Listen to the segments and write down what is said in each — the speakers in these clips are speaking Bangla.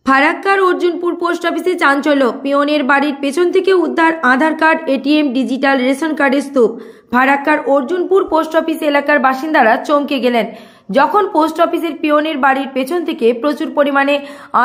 ফারাক্কার অর্জুনপুর পোস্ট অফিসে চাঞ্চল্য, পিয়নের বাড়ির পেছন থেকে উদ্ধার আধার কার্ড, এটিএম, ডিজিটাল রেশন কার্ডের স্তূপ। ফারাক্কার অর্জুনপুর পোস্ট অফিস এলাকার বাসিন্দারা চমকে গেলেন যখন পোস্ট অফিসের পিয়নের বাড়ির পেছন থেকে প্রচুর পরিমাণে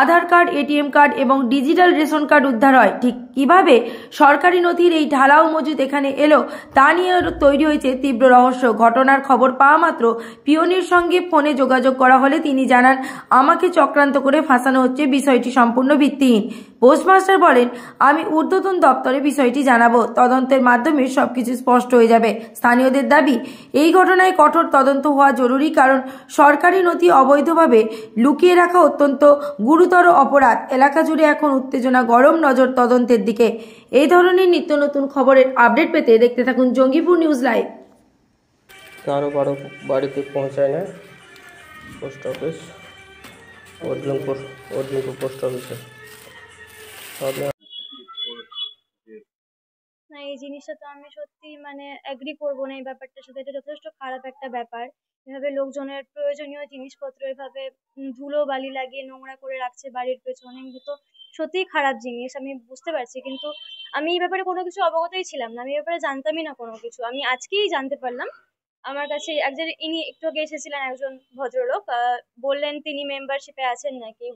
আধার কার্ড, এটিএম কার্ড এবং ডিজিটাল রেশন কার্ড উদ্ধার হয়। ঠিক কিভাবে সরকারি নথির এই ঢালাও মজুদ এখানে এলো তা নিয়ে তৈরি হয়েছে তীব্র রহস্য। ঘটনার খবর পাওয়া মাত্র পিয়নের সঙ্গে ফোনে যোগাযোগ করা হলে তিনি জানান, আমাকে চক্রান্ত করে ফাঁসানো হচ্ছে, বিষয়টি সম্পূর্ণ ভিত্তিহীন। পোস্টমাস্টার বলেন, আমি ঊর্ধ্বতন দপ্তরে বিষয়টি জানাবো, তদন্তের মাধ্যমে সবকিছু স্পষ্ট হয়ে যাবে। স্থানীয়দের দাবি, এই ঘটনায় কঠোর তদন্ত হওয়া জরুরি, কারণ সরকারি নথি অবৈধভাবে লুকিয়ে রাখা অত্যন্ত গুরুতর অপরাধ। এলাকা জুড়ে এখন উত্তেজনা, গরম নজর তদন্তের দিকে। এই ধরনের নিত্য নতুন খবরের আপডেট পেতে দেখতে থাকুন জঙ্গিপুর নিউজ লাইভ। কারো বাড়িতে পৌঁছায় না পোস্ট অফিস, অর্জুনপুর পোস্ট অফিসে। না, এই জিনিসটা তো আমি সত্যি এগ্রি করবো না এই ব্যাপারটার সাথে। এটা যথেষ্ট খারাপ একটা ব্যাপার। এভাবে লোকজনের প্রয়োজনীয় জিনিসপত্র এভাবে ধুলো বালি লাগিয়ে নোংরা করে রাখছে বাড়ির পেছনে, এগুলো তো সত্যিই খারাপ জিনিস। আমি বুঝতে পারছি, কিন্তু আমি এই ব্যাপারে কোনো কিছু অবগতই ছিলাম না। আমি এই ব্যাপারে জানতামই না কোনো কিছু। আমি আজকেই জানতে পারলাম। আমার কাছে একজন ইনি একটু আগে এসেছিলেন, একজন ভদ্রলোক, বললেন তিনি মেম্বারশিপে আছেন নাকি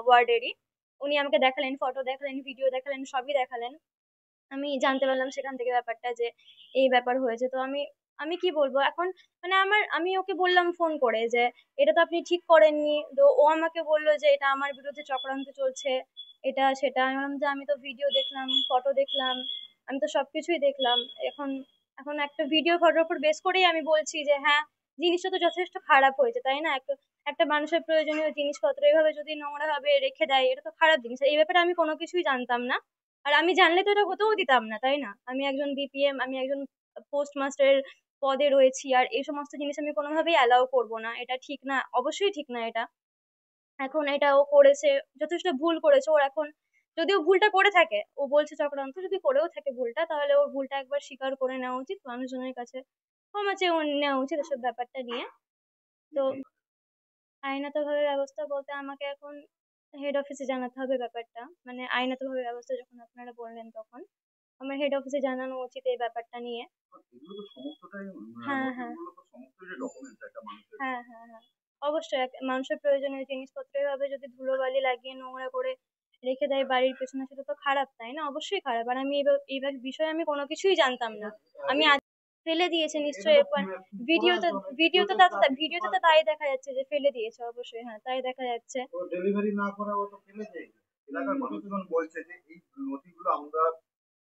ওয়ার্ডেরই। উনি আমাকে দেখালেন, ফটো দেখালেন, ভিডিও দেখালেন, সবই দেখালেন। আমি জানতে পারলাম সেখান থেকে ব্যাপারটা, যে এই ব্যাপার হয়েছে। তো আমি আমি কি বলবো এখন, আমি ওকে বললাম ফোন করে যে এটা তো আপনি ঠিক করেননি। তো ও আমাকে বললো যে এটা আমার বিরুদ্ধে চক্রান্ত চলছে, এটা সেটা। আমি বললাম যে আমি তো ভিডিও দেখলাম, ফটো দেখলাম, আমি তো সবকিছুই দেখলাম। এখন এখন একটা ভিডিও ফটোর উপর বেস করেই আমি বলছি যে হ্যাঁ, জিনিসটা তো যথেষ্ট খারাপ হয়েছে, তাই না? একটা একটা মানুষের প্রয়োজনীয় জিনিসপত্র এভাবে যদি নোংরা ভাবে রেখে দেয়, এটা তো খারাপ জিনিস। এই ব্যাপারে আমি কোনো কিছুই জানতাম না। আর আমি জানলে তো এটা হতেও দিতাম না, তাই না? আমি একজন বিপিএম, আমি একজন পোস্ট মাস্টারের পদে রয়েছি, আর এই সমস্ত জিনিস আমি কোনোভাবেই অ্যালাউ করব না। এটা ঠিক না, অবশ্যই ঠিক না এটা। এখন এটা ও করেছে, যথেষ্ট ভুল করেছে। ওর এখন, যদিও ভুলটা করে থাকে, ও বলছে চক্রান্ত, যদি করেও থাকে ভুলটা, তাহলে ওর ভুলটা একবার স্বীকার করে নেওয়া উচিত, মানুষজনের কাছে ক্ষমা চেয়ে নেওয়া উচিত এসব ব্যাপারটা নিয়ে। তো আইনাতভাবে ব্যবস্থা বলতে আমাকে এখন হেড অফিসে জানাতে হবে ব্যাপারটা। আইনাতভাবে ব্যবস্থা যখন আপনারা বললেন, তখন আমার হেড অফিসে জানানো উচিত এই ব্যাপারটা নিয়ে। হ্যাঁ, হ্যাঁ, হ্যাঁ, হ্যাঁ, হ্যাঁ, অবশ্যই। মানুষের প্রয়োজনীয় জিনিসপত্র এভাবে যদি ধুলোবালি লাগিয়ে নোংরা করে রেখে দেয় বাড়ির পেছনে, সেটা তো খারাপ, তাই না? অবশ্যই খারাপ। আর আমি এই বিষয়ে আমি কোনো কিছুই জানতাম না। আমি আজ ফেলে দিয়েছে নিশ্চয়ই। ভিডিওতে ভিডিওতে ভিডিওতে তো তাই দেখা যাচ্ছে যে ফেলে দিয়েছে। অবশ্যই, হ্যাঁ, তাই দেখা যাচ্ছে। ডেলিভারি না করা ও তো ফেলে দেয়। এলাকার মানুষজন বলছে যে এই নথিগুলো আমরা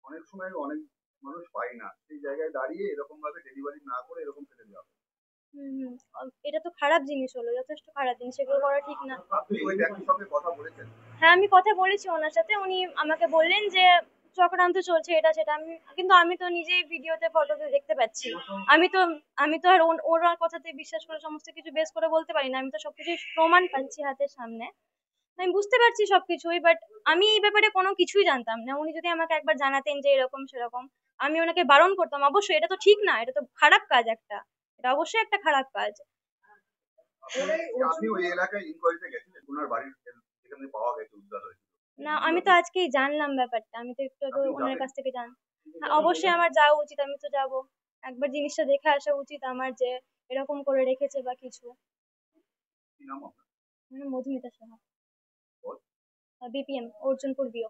অনেক সময় অনেক মানুষ পাই না, সেই জায়গায় দাঁড়িয়ে এরকম ভাবে ডেলিভারি না করে এরকম ফেলে দেওয়া হয়। এটা তো খারাপ জিনিস হলো, যথেষ্ট খারাপ জিনিস। এগুলো করা ঠিক না। আপনি ওই ব্যক্তির সঙ্গে কথা বলেছেন? হ্যাঁ, আমি কথা বলেছি ওনার সাথে। উনি আমাকে বললেন যে চক্রান্ত চলছে, এটা সেটা। আমি তো নিজেই ভিডিওতে, ফটোতে দেখতে পাচ্ছি। আমি তো আমি তো আর ওনার কথাতে বিশ্বাস করে সমস্ত কিছু বেস করে বলতে পারি না। আমি তো সবকিছু প্রমাণ পাচ্ছি হাতের সামনে। আমি বুঝতে পারছি সবকিছুই, বাট আমি এই ব্যাপারে কোনো কিছুই জানতাম না। উনি যদি আমাকে একবার জানাতেন যে এরকম সেরকম, আমি ওনাকে বারণ করতাম। অবশ্যই, এটা তো ঠিক না, এটা তো খারাপ কাজ একটা। এটা অবশ্যই একটা খারাপ কাজ। আপনি ওই এলাকায় ইনকোয়ারিতে গেছিলেন? ওনার বাড়ির যেখানে পাওয়া গেছে, উদ্ধার হয়েছে? না, আমি তো আজকেই জানলাম ব্যাপারটা। আমি তো একটু আগে ওনার কাছ থেকে হ্যাঁ, অবশ্যই আমার যাওয়া উচিত। আমি তো যাব। একবার জিনিসটা দেখে আসা উচিত আমার, যে এরকম করে রেখেছে বা কিছু। কি নাম আপনার? Madhumita Saha, BPM, Arjunpur bio.